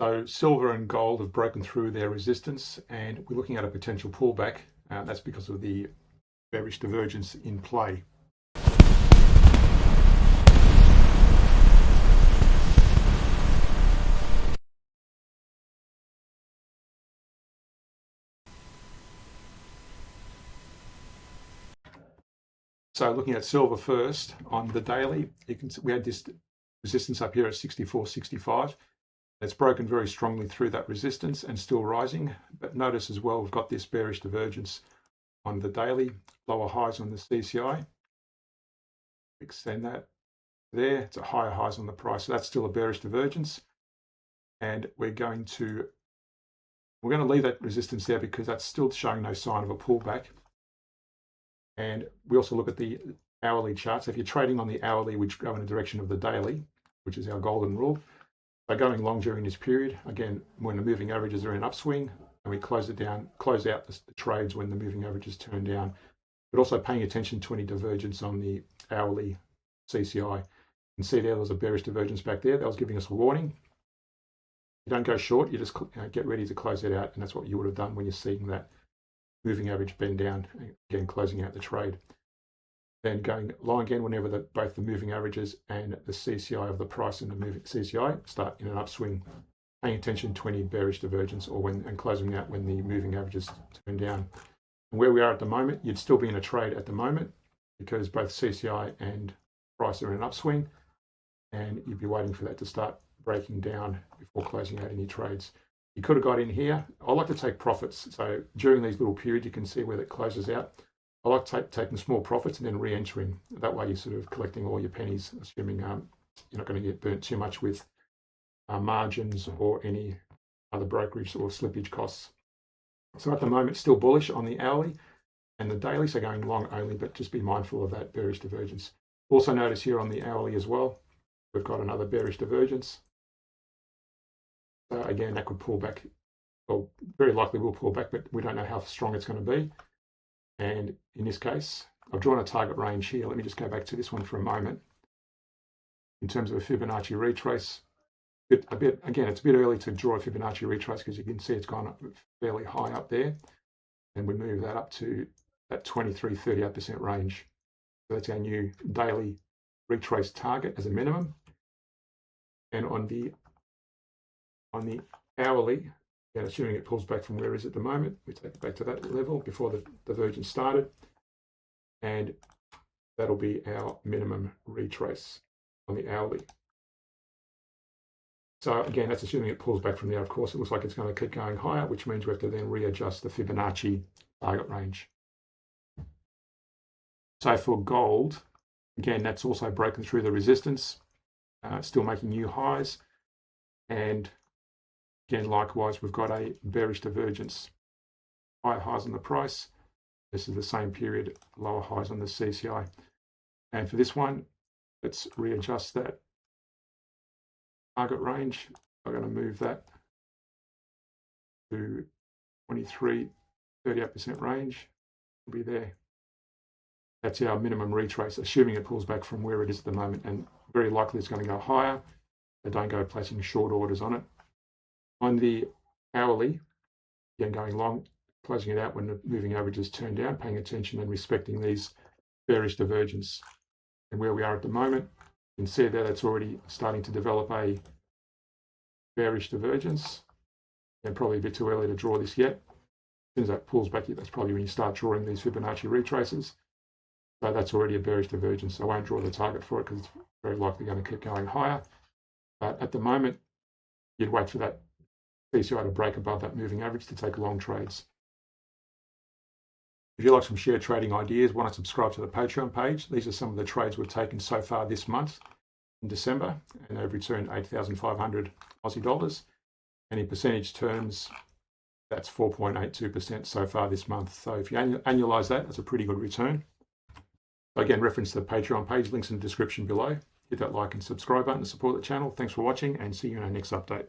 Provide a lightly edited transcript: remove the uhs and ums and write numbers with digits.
So silver and gold have broken through their resistance, and we're looking at a potential pullback. That's because of the bearish divergence in play. So looking at silver first, on the daily, you can see we had this resistance up here at 64.65. It's broken very strongly through that resistance and still rising. But notice as well, we've got this bearish divergence on the daily, lower highs on the CCI. Extend that there, it's a higher highs on the price. So that's still a bearish divergence. And we're going to leave that resistance there because that's still showing no sign of a pullback. And we also look at the hourly charts. If you're trading on the hourly, which go in the direction of the daily, which is our golden rule, by going long during this period, again, when the moving averages are in an upswing, and we close out the trades when the moving averages turn down, but also paying attention to any divergence on the hourly CCI. You can see there was a bearish divergence back there. That was giving us a warning. You don't go short, you just get ready to close it out, and that's what you would have done when you're seeing that moving average bend down, again closing out the trade. Then going long again whenever both the moving averages and the CCI of the price and the moving CCI start in an upswing, paying attention to any bearish divergence and closing out when the moving averages turn down. And where we are at the moment, you'd still be in a trade at the moment because both CCI and price are in an upswing, and you'd be waiting for that to start breaking down before closing out any trades. You could have got in here. I like to take profits. So during these little periods, you can see where that closes out. I like taking small profits and then re-entering. That way you're sort of collecting all your pennies, assuming you're not going to get burnt too much with margins or any other brokerage or slippage costs. So at the moment, still bullish on the hourly and the daily, so going long only, but just be mindful of that bearish divergence. Also notice here on the hourly as well, we've got another bearish divergence. So again, that could pull back, well, very likely will pull back, but we don't know how strong it's going to be. And in this case, I've drawn a target range here. Let me just go back to this one for a moment. In terms of a Fibonacci retrace, again, it's a bit early to draw a Fibonacci retrace because you can see it's gone up fairly high up there. And we move that up to that 23-38% range. So that's our new daily retrace target as a minimum. And on the hourly, again, assuming it pulls back from where it is at the moment, we take it back to that level before the divergence started, and that'll be our minimum retrace on the hourly. So again, that's assuming it pulls back from there. Of course, it looks like it's going to keep going higher, which means we have to then readjust the Fibonacci target range. So for gold, again, that's also broken through the resistance, still making new highs. And again, likewise, we've got a bearish divergence. Higher highs on the price. This is the same period, lower highs on the CCI. And for this one, let's readjust that target range. I'm going to move that to 23-38% range. It'll be there. That's our minimum retrace, assuming it pulls back from where it is at the moment, and very likely it's going to go higher. So don't go placing short orders on it. On the hourly, again going long, closing it out when the moving averages turn down, paying attention and respecting these bearish divergence. And where we are at the moment, you can see there that's already starting to develop a bearish divergence. And probably a bit too early to draw this yet. As soon as that pulls back, that's probably when you start drawing these Fibonacci retraces. So that's already a bearish divergence. I won't draw the target for it because it's very likely going to keep going higher. But at the moment, you'd wait for that CCI to break above that moving average to take long trades. If you like some share trading ideas, why not subscribe to the Patreon page? These are some of the trades we've taken so far this month in December, and they've returned 8,500 Aussie dollars. And in percentage terms, that's 4.82% so far this month. So if you annualize that, that's a pretty good return. Again, reference the Patreon page, links in the description below. Hit that like and subscribe button to support the channel. Thanks for watching, and see you in our next update.